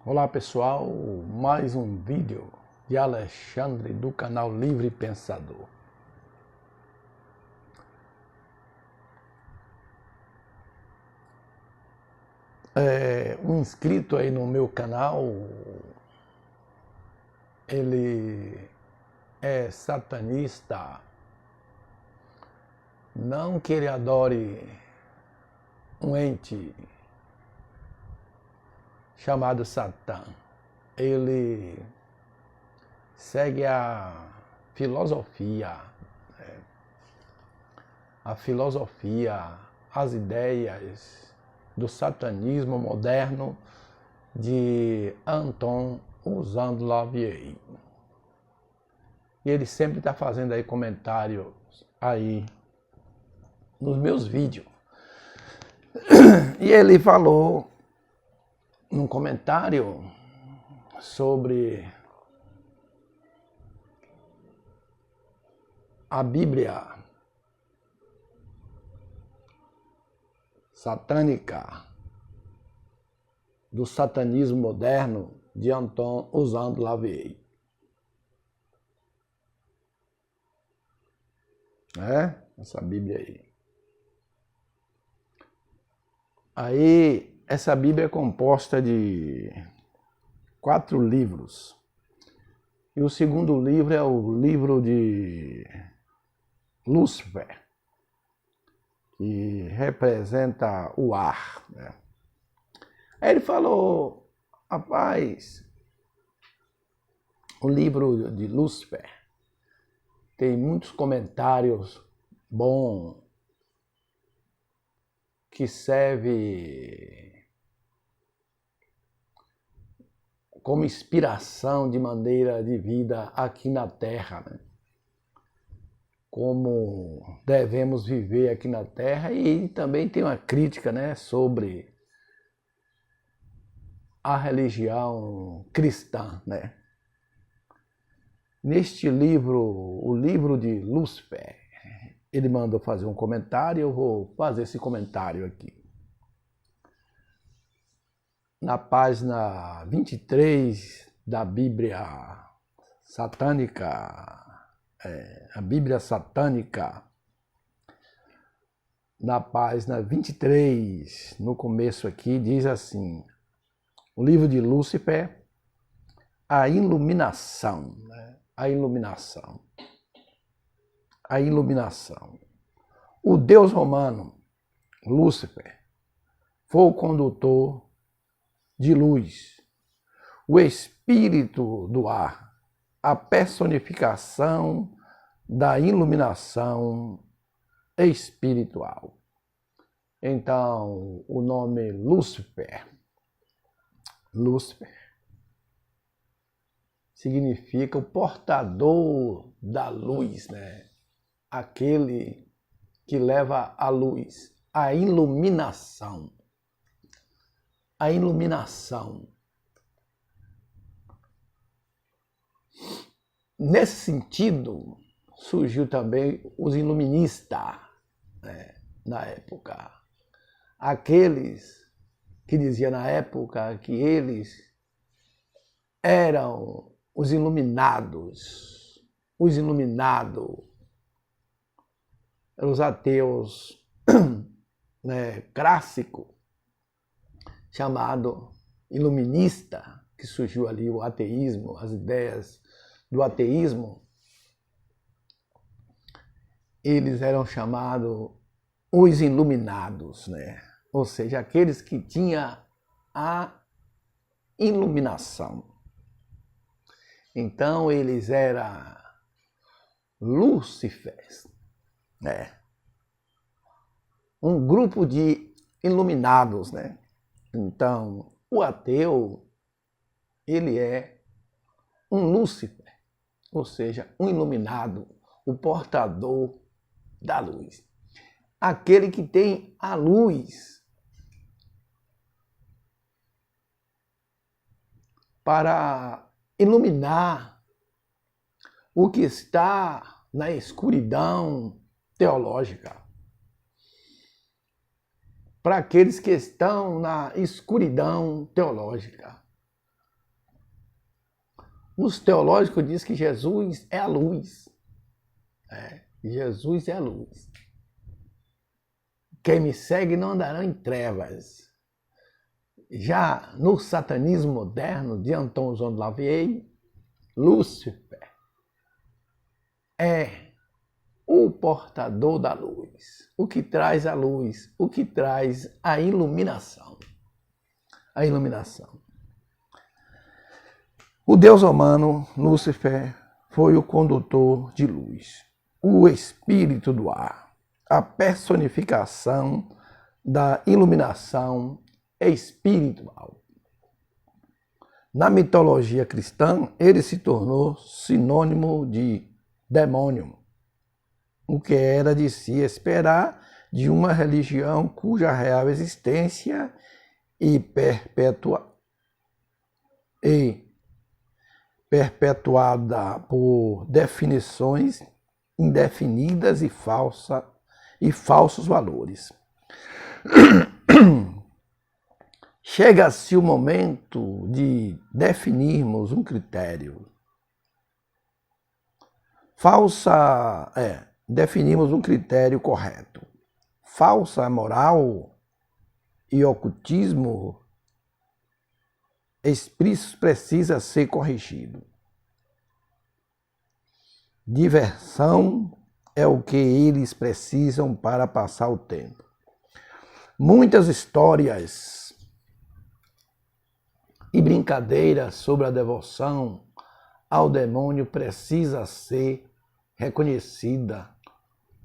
Olá pessoal, mais um vídeo de Alexandre do canal Livre Pensador. Um inscrito aí no meu canal, ele é satanista, não que ele adore um ente chamado Satã, ele segue a filosofia, as ideias do satanismo moderno de Anton Usando Lavieille. E ele sempre está fazendo aí comentários aí nos meus vídeos. E ele falou num comentário sobre a Bíblia satânica, do satanismo moderno de Anton Usando Lavieille. Essa Bíblia aí. Aí, essa Bíblia é composta de 4 livros. E o segundo livro é o livro de Lúcifer, que representa o ar, né? Aí ele falou, rapaz, o livro de Lúcifer tem muitos comentários bons, que serve como inspiração de maneira de vida aqui na Terra, né? Como devemos viver aqui na Terra, e também tem uma crítica, né, sobre a religião cristã, né? Neste livro, o livro de Lúcifer, ele mandou fazer um comentário, eu vou fazer esse comentário aqui. Na página 23 da Bíblia satânica, a Bíblia satânica, na página 23, no começo aqui, diz assim, o livro de Lúcifer, a iluminação, né? A iluminação. O deus romano, Lúcifer, foi o condutor de luz, o espírito do ar, a personificação da iluminação espiritual. Então, o nome Lúcifer significa o portador da luz, né? Aquele que leva a luz, a iluminação. A iluminação. Nesse sentido, surgiu também os iluministas, né, na época. Aqueles que diziam na época que eles eram os iluminados. Os iluminados. Os ateus, né, clássico, chamado iluminista, que surgiu ali o ateísmo, as ideias do ateísmo, eles eram chamados os iluminados, né? Ou seja, aqueles que tinham a iluminação. Então eles eram Lúcifer, né? Um grupo de iluminados, né? Então, o ateu, ele é um Lúcifer, ou seja, um iluminado, o portador da luz. Aquele que tem a luz para iluminar o que está na escuridão teológica. Para aqueles que estão na escuridão teológica. Os teológicos dizem que Jesus é a luz. Jesus é a luz. Quem me segue não andará em trevas. Já no satanismo moderno, de Anton John Lavey, Lúcifer é o portador da luz, o que traz a luz, o que traz a iluminação. A iluminação. O deus romano, Lúcifer, foi o condutor de luz, o espírito do ar, a personificação da iluminação espiritual. Na mitologia cristã, ele se tornou sinônimo de demônio, o que era de se esperar de uma religião cuja real existência e perpetuada por definições indefinidas e falsos valores. Chega-se o momento de definirmos um critério. Definimos um critério correto. Falsa moral e ocultismo precisa ser corrigido. Diversão é o que eles precisam para passar o tempo. Muitas histórias e brincadeiras sobre a devoção ao demônio precisa ser reconhecida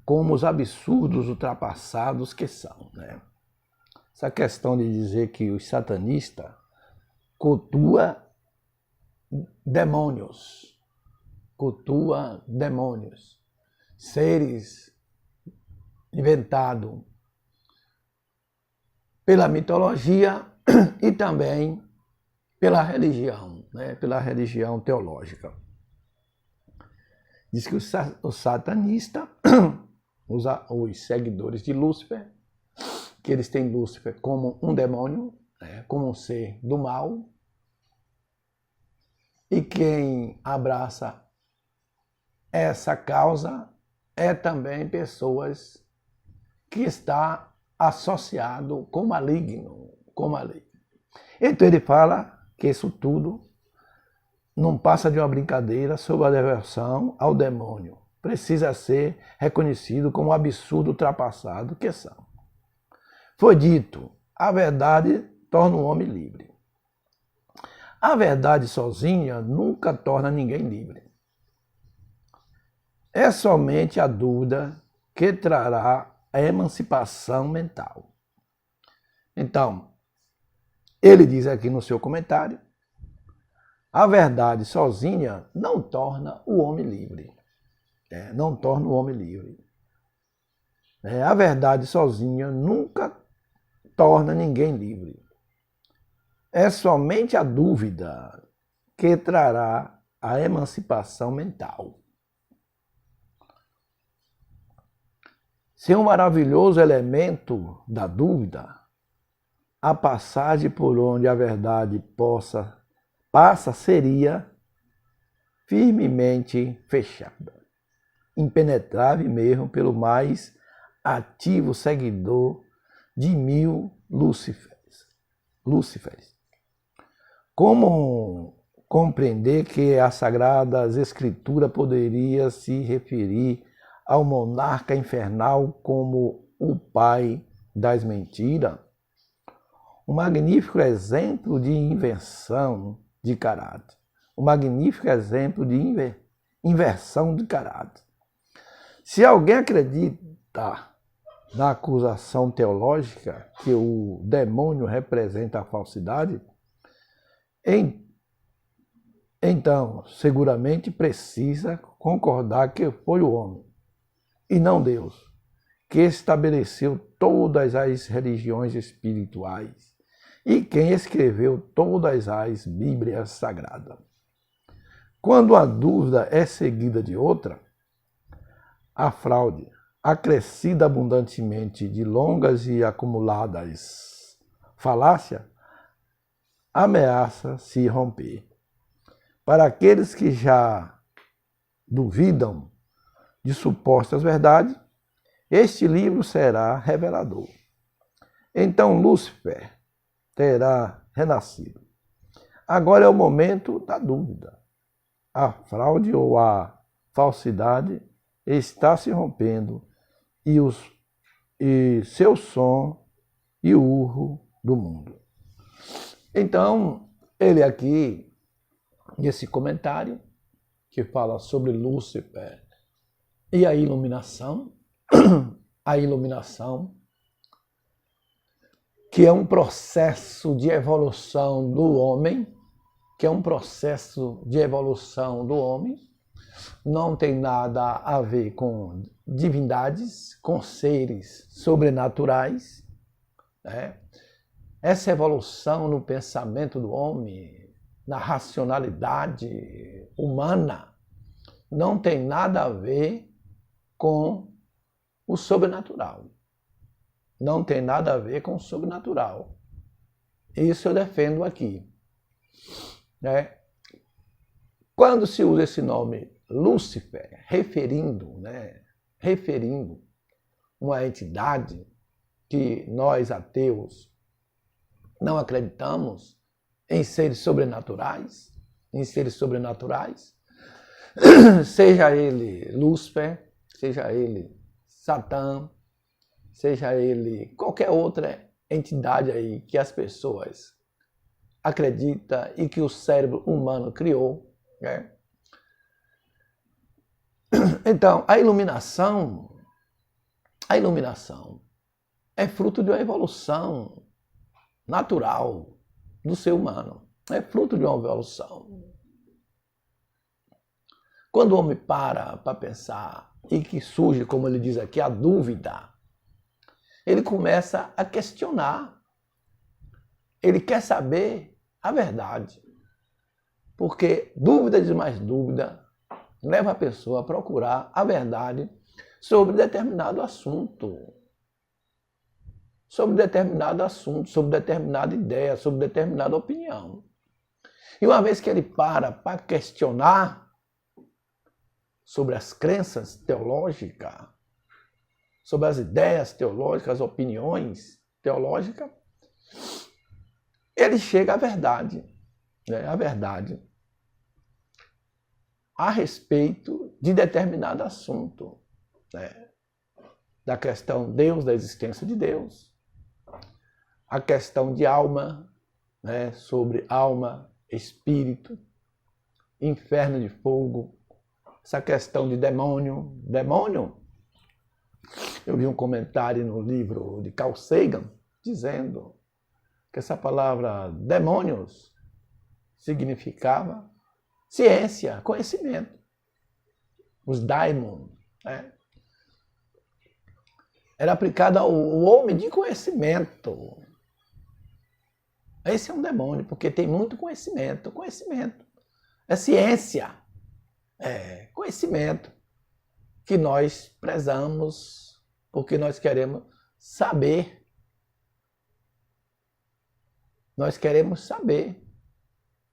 como os absurdos ultrapassados que são, né? Essa questão de dizer que os satanistas cultuam demônios, seres inventados pela mitologia e também pela religião, né? Pela religião teológica. Diz que os satanistas, os seguidores de Lúcifer, que eles têm Lúcifer como um demônio, né? Como um ser do mal, e quem abraça essa causa é também pessoas que estão associadas com maligno, Então ele fala que isso tudo não passa de uma brincadeira sobre a devoção ao demônio. Precisa ser reconhecido como um absurdo ultrapassado que são. Foi dito, a verdade torna o homem livre. A verdade sozinha nunca torna ninguém livre. É somente a dúvida que trará a emancipação mental. Então, ele diz aqui no seu comentário, a verdade sozinha não torna o homem livre. Não torna o homem livre. A verdade sozinha nunca torna ninguém livre. É somente a dúvida que trará a emancipação mental. Se um maravilhoso elemento da dúvida, a passagem por onde a verdade passa seria firmemente fechada, impenetrável mesmo pelo mais ativo seguidor de 1000 Lúcifers. Como compreender que a Sagrada Escritura poderia se referir ao monarca infernal como o pai das mentiras? Um magnífico exemplo de inversão de caráter. Um magnífico exemplo de inversão de caráter. Se alguém acredita na acusação teológica que o demônio representa a falsidade, então seguramente precisa concordar que foi o homem, e não Deus, que estabeleceu todas as religiões espirituais e quem escreveu todas as Bíblias sagradas. Quando a dúvida é seguida de outra, a fraude, acrescida abundantemente de longas e acumuladas falácias, ameaça se romper. para aqueles que já duvidam de supostas verdades, este livro será revelador. Então Lúcifer terá renascido. Agora é o momento da dúvida. A fraude ou a falsidade está se rompendo e seu som e o urro do mundo. Então, ele aqui, nesse comentário, que fala sobre Lúcifer e a iluminação, que é um processo de evolução do homem, não tem nada a ver com divindades, com seres sobrenaturais, né? Essa evolução no pensamento do homem, na racionalidade humana, não tem nada a ver com o sobrenatural. Não tem nada a ver com o sobrenatural. Isso eu defendo aqui, né? Quando se usa esse nome Lúcifer, referindo uma entidade que nós ateus não acreditamos em seres sobrenaturais, seja ele Lúcifer, seja ele Satã, seja ele qualquer outra entidade aí que as pessoas acreditam e que o cérebro humano criou, né? Então, a iluminação é fruto de uma evolução natural do ser humano. É fruto de uma evolução. Quando o homem para pensar e que surge, como ele diz aqui, a dúvida, ele começa a questionar. Ele quer saber a verdade. Porque dúvida de mais dúvida leva a pessoa a procurar a verdade sobre determinado assunto. Sobre determinada ideia, sobre determinada opinião. E uma vez que ele para questionar sobre as crenças teológicas, sobre as ideias teológicas, as opiniões teológicas, ele chega à verdade, né? A verdade a respeito de determinado assunto, né? Da questão Deus, da existência de Deus, a questão de alma, né? Sobre alma, espírito, inferno de fogo, essa questão de demônio. Eu vi um comentário no livro de Carl Sagan dizendo que essa palavra demônios significava ciência, conhecimento. Os daimon, né? Era aplicado ao homem de conhecimento. Esse é um demônio, porque tem muito conhecimento. Conhecimento é ciência, é conhecimento que nós prezamos porque nós queremos saber. Nós queremos saber.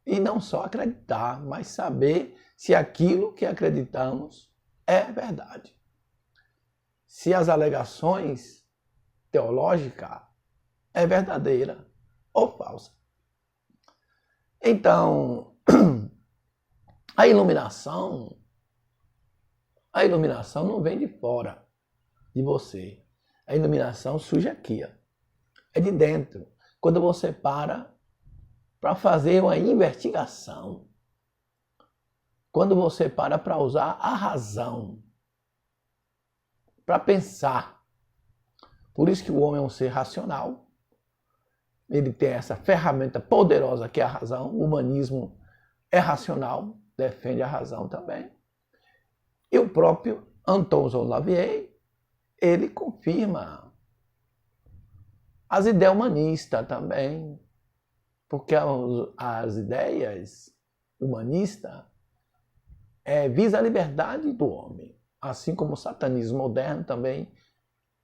E não só acreditar, mas saber se aquilo que acreditamos é verdade. Se as alegações teológicas é verdadeira ou falsa. Então, a iluminação não vem de fora de você. A iluminação surge aqui, ó. É de dentro. Quando você para fazer uma investigação, quando você para usar a razão, para pensar. Por isso que o homem é um ser racional. Ele tem essa ferramenta poderosa que é a razão. O humanismo é racional, defende a razão também. E o próprio Anton von Lavie, ele confirma as ideias humanistas também, porque as ideias humanistas visam a liberdade do homem, assim como o satanismo moderno também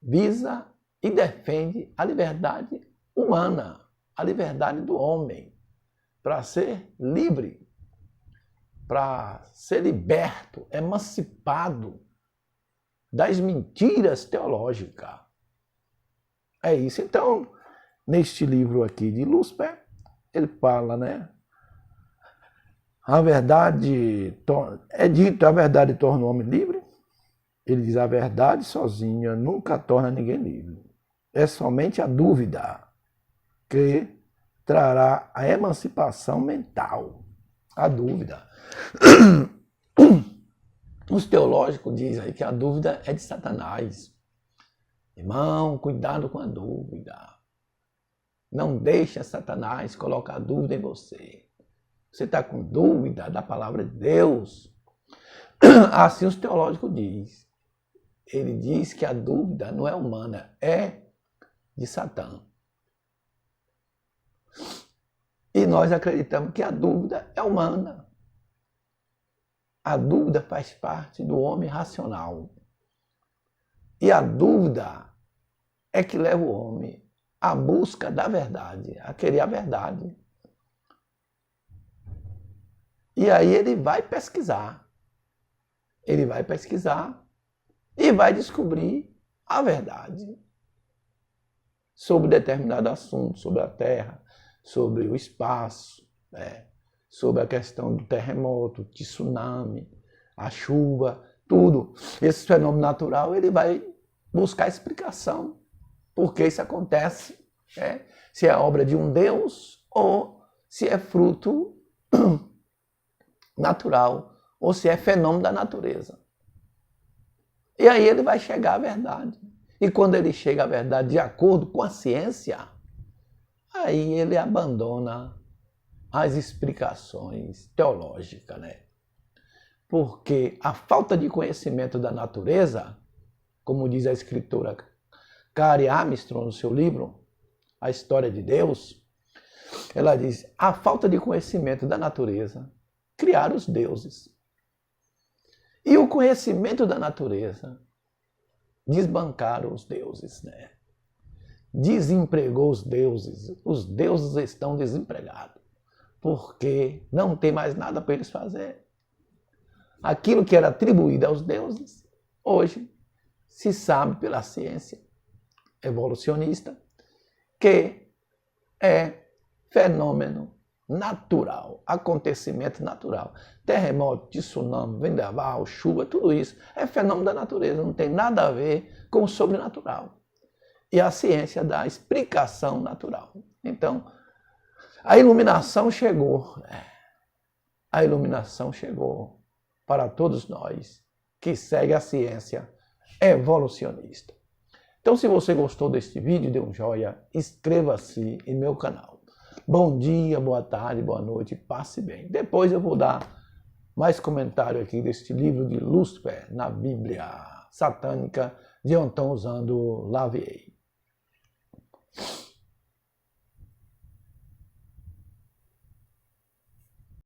visa e defende a liberdade humana, a liberdade do homem, para ser livre. para ser liberto, emancipado das mentiras teológicas. É isso. Então, neste livro aqui de Lúcifer, ele fala, né? A verdade, é dito, a verdade torna o homem livre. Ele diz, a verdade sozinha nunca torna ninguém livre. É somente a dúvida que trará a emancipação mental. A dúvida. Os teológicos dizem aí que a dúvida é de Satanás. Irmão, cuidado com a dúvida. Não deixa Satanás colocar dúvida em você. Você está com dúvida da palavra de Deus. Assim os teológicos dizem. Ele diz que a dúvida não é humana, é de Satã. E nós acreditamos que a dúvida é humana. A dúvida faz parte do homem racional. E a dúvida é que leva o homem à busca da verdade, a querer a verdade. E aí ele vai pesquisar. Ele vai pesquisar e vai descobrir a verdade sobre determinado assunto, sobre a Terra, sobre o espaço, né? Sobre a questão do terremoto, de tsunami, a chuva, tudo. Esse fenômeno natural, ele vai buscar explicação. Por que isso acontece? Né? Se é obra de um Deus ou se é fruto natural, ou se é fenômeno da natureza. E aí ele vai chegar à verdade. E quando ele chega à verdade de acordo com a ciência, aí ele abandona as explicações teológicas, né? Porque a falta de conhecimento da natureza, como diz a escritora Karen Armstrong no seu livro, A História de Deus, ela diz, a falta de conhecimento da natureza criaram os deuses. E o conhecimento da natureza desbancaram os deuses, né? Desempregou os deuses estão desempregados, porque não tem mais nada para eles fazer. Aquilo que era atribuído aos deuses, hoje se sabe pela ciência evolucionista que é fenômeno natural, acontecimento natural. Terremoto, tsunami, vendaval, chuva, tudo isso é fenômeno da natureza, não tem nada a ver com o sobrenatural. E a ciência dá a explicação natural. Então, a iluminação chegou. A iluminação chegou para todos nós que seguem a ciência evolucionista. Então, se você gostou deste vídeo, dê um joinha, inscreva-se em meu canal. Bom dia, boa tarde, boa noite, passe bem. Depois eu vou dar mais comentário aqui deste livro de Lúcifer na Bíblia satânica de Anton usando Lavey.